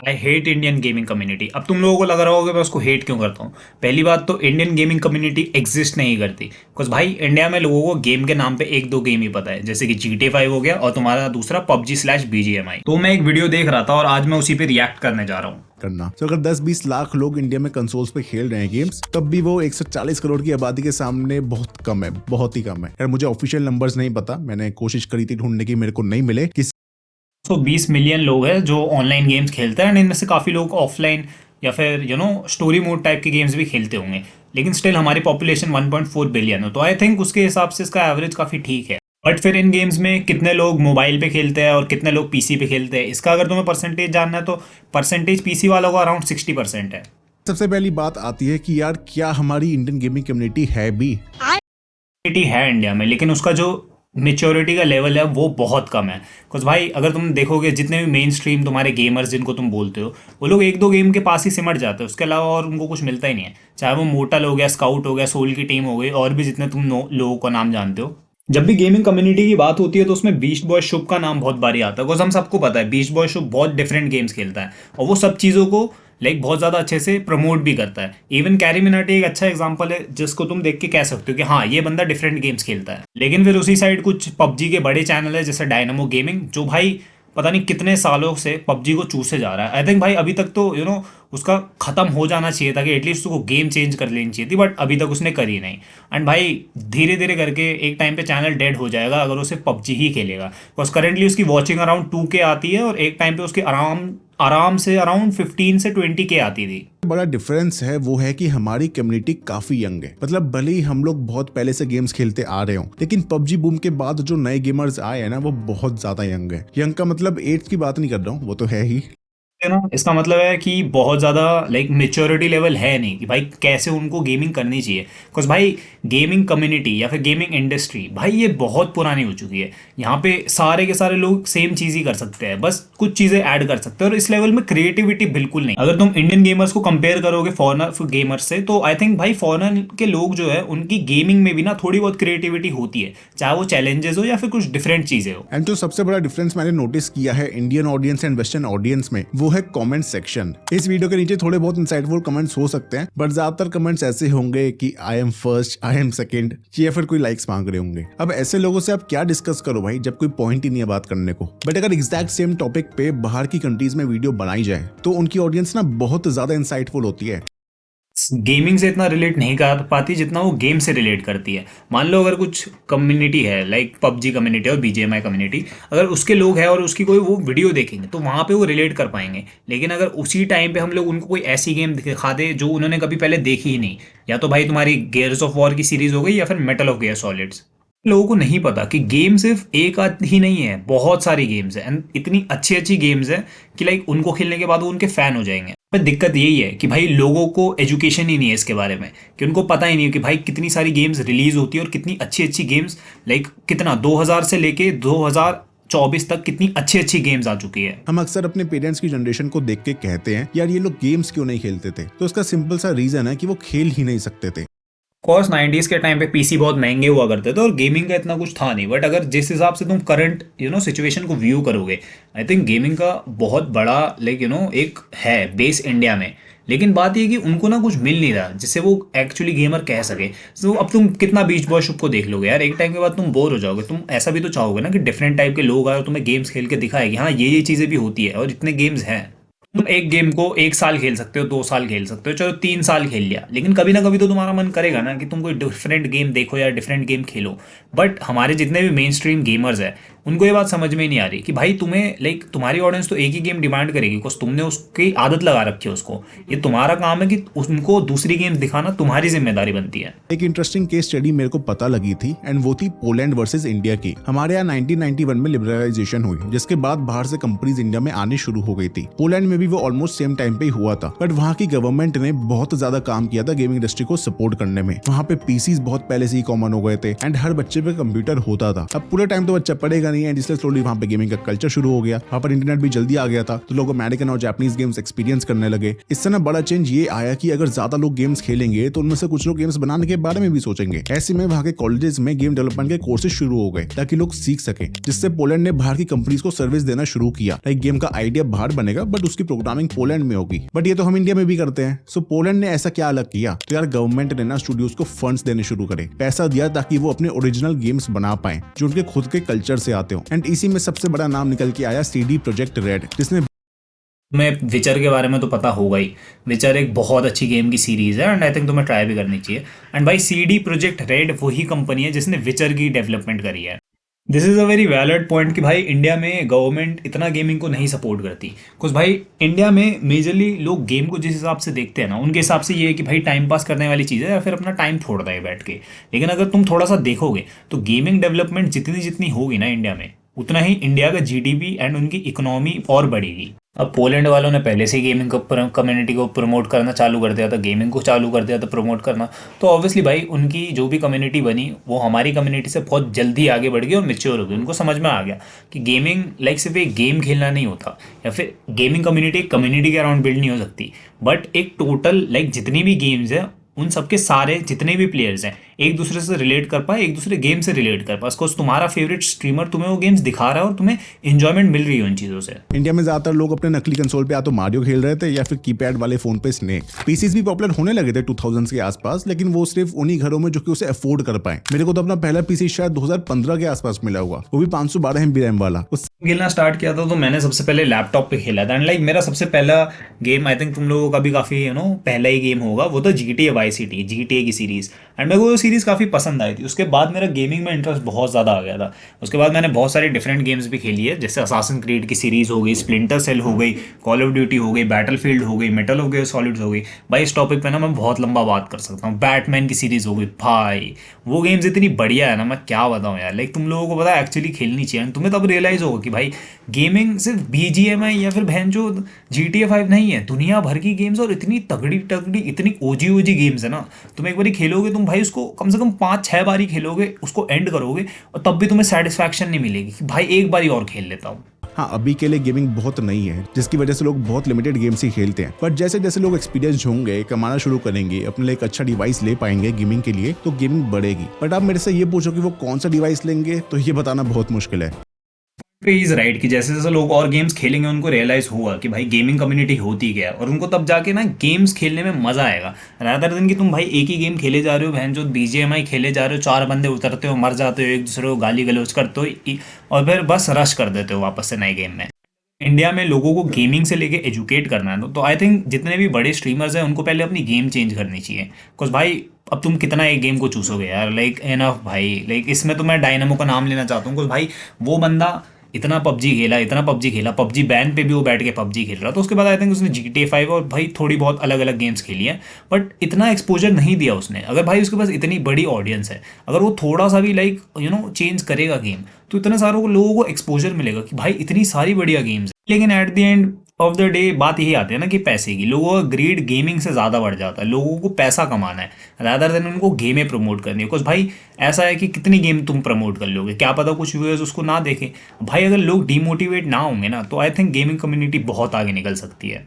I hate Indian gaming community. अब तुम लोगों को लग रहा होगा मैं उसको हेट क्यों करता हूँ। पहली बात तो इंडियन गेमिंग कम्युनिटी एग्जिस्ट नहीं करती, बिकॉज भाई इंडिया में लोगों को गेम के नाम पे एक दो गेम ही पता है, जैसे कि GTA 5 हो गया और तुम्हारा दूसरा PUBG/BGMI। तो मैं एक वीडियो देख रहा था और आज मैं उसी पे रिएक्ट करने जा रहा हूँ। करना तो अगर 10-20 लाख लोग इंडिया में कंसोल्स पे खेल रहे हैं गेम्स, तब भी वो 140 करोड़ की आबादी के सामने बहुत कम है, बहुत ही कम है यार। मुझे ऑफिशियल नंबर्स नहीं पता, मैंने कोशिश करी थी ढूंढने की, मेरे को नहीं मिले। 120 मिलियन लोग हैं जो ऑनलाइन गेम्स खेलते हैं, इनमें से काफ़ी लोग ऑफलाइन या फिर स्टोरी मोड टाइप के गेम्स भी खेलते होंगे। लेकिन स्टिल हमारी पॉपुलेशन 1.4 बिलियन है, तो आई थिंक उसके हिसाब से इसका एवरेज काफ़ी ठीक है। बट फिर इन गेम्स में कितने लोग मोबाइल पे खेलते हैं और कितने लोग पीसी पे खेलते हैं, इसका अगर तुम्हें परसेंटेज जानना है तो परसेंटेज पीसी वालों का अराउंड 60% है। सबसे पहली बात आती है कि यार क्या हमारी इंडियन गेमिंग कम्युनिटी है भी? मेच्योरिटी है इंडिया में, लेकिन उसका जो मेच्योरिटी का लेवल है वो बहुत कम है। कुछ भाई अगर तुम देखोगे जितने भी मेन स्ट्रीम तुम्हारे गेमर्स जिनको तुम बोलते हो, वो लोग एक दो गेम के पास ही सिमट जाते हैं, उसके अलावा और उनको कुछ मिलता ही नहीं है। चाहे वो मोटल हो गया, स्काउट हो गया, सोल की टीम हो गई, और भी जितने तुम लोगों का नाम जानते हो। जब भी गेमिंग कम्युनिटी की बात होती है तो उसमें बीस्ट बॉय शुभ का नाम बहुत बारी आता है, बिकॉज हम सबको पता है बीस्ट बॉय शुभ बहुत डिफरेंट गेम्स खेलता है और वो सब चीज़ों को बहुत ज़्यादा अच्छे से प्रमोट भी करता है। इवन कैरी मिनाटी एक अच्छा एग्जांपल है जिसको तुम देख के कह सकते हो कि हाँ ये बंदा डिफरेंट गेम्स खेलता है। लेकिन फिर उसी साइड कुछ पबजी के बड़े चैनल है जैसे डायनामो गेमिंग, जो भाई पता नहीं कितने सालों से पबजी को चूसे जा रहा है। आई थिंक भाई अभी तक तो उसका खत्म हो जाना चाहिए था कि एटलीस्ट उसको गेम चेंज कर लेनी चाहिए थी, बट अभी तक उसने करी नहीं। एंड भाई धीरे धीरे करके एक टाइम पे चैनल डेड हो जाएगा अगर वो सिर्फ पबजी ही खेलेगा, बिकॉज करेंटली उसकी वॉचिंग अराउंड 2K आती है और एक टाइम पे उसकी आराम आराम से अराउंड 15 से 20K आती थी। बड़ा डिफरेंस है वो है कि हमारी कम्युनिटी काफी यंग है। मतलब भले ही हम लोग बहुत पहले से गेम्स खेलते आ रहे हो, लेकिन पबजी बूम के बाद जो नए गेमर्स आए हैं ना, वो बहुत ज्यादा यंग है। यंग का मतलब एज की बात नहीं कर रहा हूँ, वो तो है ही। है ना, इसका मतलब है कि बहुत ज़्यादा मेच्योरिटी लेवल है नहीं कि भाई कैसे उनको गेमिंग करनी चाहिए। बिकॉज भाई गेमिंग कम्युनिटी या फिर गेमिंग इंडस्ट्री भाई ये बहुत पुरानी हो चुकी है। यहाँ पे सारे के सारे लोग सेम चीज़ ही कर सकते हैं, बस कुछ चीज़ें ऐड कर सकते हैं और इस लेवल में क्रिएटिविटी बिल्कुल नहीं। अगर तुम इंडियन गेमर्स को कंपेयर करोगे फॉरेनर गेमर्स से, तो आई थिंक भाई फॉरेनर के लोग जो है उनकी गेमिंग में भी ना थोड़ी बहुत क्रिएटिविटी होती है, चाहे वो चैलेंजेस हो या फिर कुछ डिफरेंट चीज़ें हो। एंड जो सबसे बड़ा डिफरेंस मैंने नोटिस किया है Indian audience and western audience में, वो है कमेंट सेक्शन। इस वीडियो के नीचे थोड़े बहुत इंसाइटफुल कमेंट्स हो सकते हैं, बट ज्यादातर कमेंट्स ऐसे होंगे कि I am first, I am second, या फिर कोई लाइक्स मांग रहे होंगे। अब ऐसे लोगों से आप क्या डिस्कस करो भाई, जब कोई पॉइंट ही नहीं है बात करने को। बट अगर एग्जैक्ट सेम टॉपिक पे बाहर की कंट्रीज में वीडियो बनाई जाए तो उनकी ऑडियंस ना बहुत ज्यादा इंसाइटफुल होती है। गेमिंग से इतना रिलेट नहीं कर पाती जितना वो गेम से रिलेट करती है। मान लो अगर कुछ कम्युनिटी है लाइक पबजी कम्युनिटी और BGMI कम्युनिटी, अगर उसके लोग हैं और उसकी कोई वो वीडियो देखेंगे तो वहाँ पे वो रिलेट कर पाएंगे। लेकिन अगर उसी टाइम पे हम लोग उनको कोई ऐसी गेम दिखा दे जो उन्होंने कभी पहले देखी ही नहीं, या तो भाई तुम्हारी गेयर्स ऑफ वॉर की सीरीज हो गई या फिर मेटल ऑफ गेयर सॉलिड्स, लोगों को नहीं पता कि गेम सिर्फ एक आध ही नहीं है, बहुत सारी गेम्स है एंड इतनी अच्छी अच्छी गेम्स है कि उनको खेलने के बाद वो उनके फैन हो जाएंगे। पर दिक्कत यही है कि भाई लोगों को एजुकेशन ही नहीं है इसके बारे में, कि उनको पता ही नहीं है कि भाई कितनी सारी गेम्स रिलीज होती है और कितनी अच्छी अच्छी गेम्स कितना 2000 से लेके 2024 तक कितनी अच्छी अच्छी गेम्स आ चुकी है। हम अक्सर अपने पेरेंट्स की जनरेशन को देख के कहते हैं यार ये लोग गेम्स क्यों नहीं खेलते थे, तो उसका सिंपल सा रीजन है कि वो खेल ही नहीं सकते थे। कोर्स 90s के टाइम पे पीसी बहुत महंगे हुआ करते थे और गेमिंग का इतना कुछ था नहीं, बट अगर जिस हिसाब से तुम करंट सिचुएशन को व्यू करोगे, आई थिंक गेमिंग का बहुत बड़ा एक है बेस इंडिया में। लेकिन बात ये कि उनको ना कुछ मिल नहीं रहा जिससे वो एक्चुअली गेमर कह सके। तो अब तुम कितना बीच बॉय शुप को देख लोगे यार, एक टाइम के बाद तुम बोर हो जाओगे। तुम ऐसा भी तो चाहोगे ना कि डिफरेंट टाइप के लोग आए और तुम्हें गेम्स खेल के दिखाए कि हाँ ये चीज़ें भी होती है और इतने गेम्स हैं। तुम एक गेम को 1 साल खेल सकते हो, 2 साल खेल सकते हो, चलो 3 साल खेल लिया, लेकिन कभी ना कभी तो तुम्हारा मन करेगा ना कि तुम कोई डिफरेंट गेम देखो या डिफरेंट गेम खेलो। बट हमारे जितने भी मेन स्ट्रीम गेमर्स हैं उनको ये बात समझ में ही नहीं आ रही कि भाई तुम्हें तुम्हारी ऑडियंस तो एक ही गेम डिमांड करेगी, बिकॉज तुमने उसकी आदत लगा रखी है उसको। ये तुम्हारा काम है कि उनको दूसरी गेम्स दिखाना तुम्हारी जिम्मेदारी बनती है। एक इंटरेस्टिंग केस स्टडी मेरे को पता लगी थी एंड वो थी पोलैंड वर्सेस इंडिया की। हमारे यहाँ 1991 में लिबरलाइजेशन हुई, जिसके बाद बाहर से कंपनीज इंडिया में आने शुरू हो गई थी। पोलैंड में भी वो ऑलमोस्ट सेम टाइम पे ही हुआ था, बट वहाँ की गवर्नमेंट ने बहुत ज्यादा काम किया था गेमिंग इंडस्ट्री को सपोर्ट करने में। वहाँ पे पीसीज बहुत पहले से ही कॉमन हो गए थे एंड हर बच्चे पे कंप्यूटर होता था। अब पूरे टाइम तो बच्चा पढ़ेगा इतना नहीं है, इसलिए स्लोली वहाँ पे गेमिंग का कल्चर शुरू हो गया। वहाँ पर इंटरनेट भी जल्दी आ गया था, तो लोग अमेरिकन और जापानीज गेम्स एक्सपीरियंस करने लगे। इससे ना बड़ा चेंज ये आया कि अगर ज्यादा लोग गेम्स खेलेंगे तो उनमें से कुछ लोग गेम्स बनाने के बारे में भी सोचेंगे। ऐसे में वहाँ के कॉलेजेस में गेम डेवलपमेंट के कोर्सेज शुरू हो गए ताकि लोग सीख सके, जिससे पोलैंड ने बाहर की कंपनीज को सर्विस देना शुरू किया। लाइक गेम का आइडिया बाहर बनेगा बट उसकी प्रोग्रामिंग पोलैंड में होगी। बट ये तो हम इंडिया में भी करते हैं। सो पोलैंड ने ऐसा क्या अलग किया? तो यार गवर्नमेंट ने ना स्टूडियोज को फंड्स देने शुरू करे, पैसा दिया ताकि वो अपने ओरिजिनल गेम्स बना पाए जो उनके खुद के कल्चर से आते हो। एंड इसी में सबसे बड़ा नाम निकल के आया CD प्रोजेक्ट रेड, जिसने तुम्हें विचर के बारे में तो पता होगा ही। विचर एक बहुत अच्छी गेम की सीरीज है एंड आई थिंक तुम्हें ट्राई भी करनी चाहिए। एंड भाई CD प्रोजेक्ट रेड वही कंपनी है जिसने विचर की डेवलपमेंट करी है। This is a very valid point कि भाई इंडिया में गवर्नमेंट इतना गेमिंग को नहीं सपोर्ट करती। कुछ भाई इंडिया में मेजरली लोग गेम को जिस हिसाब से देखते हैं ना, उनके हिसाब से ये है कि भाई टाइम पास करने वाली चीज़ है या फिर अपना टाइम फोड़ना है बैठ के। लेकिन अगर तुम थोड़ा सा देखोगे तो गेमिंग डेवलपमेंट जितनी जितनी होगी ना इंडिया में, उतना ही इंडिया का GDP एंड उनकी इकोनॉमी और बढ़ेगी। अब पोलैंड वालों ने पहले से गेमिंग को कम्युनिटी को प्रमोट करना चालू कर दिया था, गेमिंग को चालू कर दिया था प्रमोट करना। तो ऑब्वियसली भाई उनकी जो भी कम्युनिटी बनी वो हमारी कम्युनिटी से बहुत जल्दी आगे बढ़ गई और मेच्योर हो गई। उनको समझ में आ गया कि गेमिंग लाइक सिर्फ एक गेम खेलना नहीं होता, या फिर गेमिंग कम्युनिटी एक कम्युनिटी के अराउंड बिल्ड नहीं हो सकती, बट एक टोटल लाइक जितनी भी गेम्स हैं उन सबके सारे जितने भी प्लेयर्स हैं एक दूसरे से रिलेट कर पाए, एक दूसरे गेम से रिलेट कर पाए। बिकॉज तुम्हारा फेवरेट स्ट्रीमर तुम्हें वो गेम्स दिखा रहा है और तुम्हें इंजॉयमेंट मिल रही है उन चीज़ों से। इंडिया में ज्यादातर लोग अपने नकली कंसोल पे या तो मारियो खेल रहे थे या फिर कीपैड वाले फोन पे स्नेक। पीसीज भी पॉपुलर होने लगे थे 2000s के आसपास, लेकिन वो सिर्फ उन्हीं घरों में जो कि उसे अफोर्ड कर पाए। मेरे को तो अपना पहला पीसी शायद 2015 के आसपास मिला हुआ, वो भी 512 MB रैम वाला। उस खेलना स्टार्ट किया था तो मैंने सबसे पहले लैपटॉप पे खेला था। एंड लाइक मेरा सबसे पहला गेम, आई थिंक तुम लोगों का भी काफ़ी पहला ही गेम होगा, वो तो GTA Vice City, GTA की सीरीज़। एंड मेरे को वो सीरीज़ काफ़ी पसंद आई थी। उसके बाद मेरा गेमिंग में इंटरेस्ट बहुत ज़्यादा आ गया था। उसके बाद मैंने बहुत सारे डिफरेंट गेम्स भी खेली है, जैसे असासिन क्रीड की सीरीज़ हो गई, स्प्लिंटर सेल हो गई, कॉल ऑफ ड्यूटी हो गई, बैटलफील्ड हो गई, मेटल ऑफ सॉलिड्स हो गई। भाई इस टॉपिक पे ना मैं बहुत लंबा बात कर सकता हूँ। बैटमैन की सीरीज़ हो गई, भाई वो गेम्स इतनी बढ़िया है ना, मैं क्या बताऊँ यार। लाइक तुम लोगों को पता है एक्चुअली खेलनी चाहिए। तुम्हें तब रियलाइज़ होगा कि भाई गेमिंग सिर्फ BGMI या फिर जो GTA 5 नहीं है, दुनिया भर की गेम्स और इतनी तगड़ी तगड़ी इतनी ओजी गेम्स है ना। तुम एक बारी खेलोगे तुम भाई उसको कम से कम 5-6 बारी खेलोगे, उसको एंड करोगे और तब भी तुम्हें सेटिस्फैक्शन नहीं मिलेगी कि भाई एक बारी और खेल लेता हूँ। हाँ, अभी के लिए गेमिंग बहुत नई है, जिसकी वजह से लोग बहुत लिमिटेड गेम्स ही खेलते हैं। बट जैसे जैसे लोग एक्सपीरियंस होंगे, कमाना शुरू करेंगे, अपने लिए एक अच्छा डिवाइस ले पाएंगे गेमिंग के लिए, तो गेमिंग बढ़ेगी। बट आप मेरे से ये पूछो कि वो कौन सा डिवाइस लेंगे, तो ये बताना बहुत मुश्किल है। इज राइट कि जैसे जैसे लोग और गेम्स खेलेंगे उनको रियलाइज होगा कि भाई गेमिंग कम्युनिटी होती क्या है, और उनको तब जाके ना गेम्स खेलने में मजा आएगा। रादर देन कि तुम भाई एक ही गेम खेले जा रहे हो, बहन जो BGMI खेले जा रहे हो, 4 बंदे उतरते हो, मर जाते हो, एक दूसरे को गाली गलौज करते हो और फिर बस रश कर देते हो वापस से नए गेम में। इंडिया में लोगों को गेमिंग से लेके एजुकेट करना है तो आई थिंक जितने भी बड़े स्ट्रीमर्स हैं उनको पहले अपनी गेम चेंज करनी चाहिए। बिकॉज भाई अब तुम कितना एक गेम को चूसोगे यार, लाइक एनफ भाई। लाइक इसमें तो मैं डायनामो का नाम लेना चाहता हूँ, बिकॉज भाई वो बंदा इतना पबजी खेला, पबजी बैन पे भी वो बैठ के पबजी खेल रहा। तो उसके बाद आई थिंक उसने GTA 5 और भाई थोड़ी बहुत अलग अलग गेम्स खेली हैं, बट इतना एक्सपोजर नहीं दिया उसने। अगर भाई उसके पास इतनी बड़ी ऑडियंस है, अगर वो थोड़ा सा भी लाइक चेंज करेगा गेम, तो इतने सारों लोगों को एक्सपोजर मिलेगा कि भाई इतनी सारी बढ़िया गेम्स। लेकिन at the end of the day बात यही आती है ना कि पैसे की, लोगों का ग्रीड गेमिंग से ज़्यादा बढ़ जाता है। लोगों को पैसा कमाना है रादर देन उनको गेमें प्रमोट करनी है। बिकॉज भाई ऐसा है कि कितनी गेम तुम प्रमोट कर लोगे, क्या पता कुछ व्यूअर्स उसको ना देखें। भाई अगर लोग डीमोटिवेट ना होंगे ना, तो आई थिंक गेमिंग कम्युनिटी बहुत आगे निकल सकती है।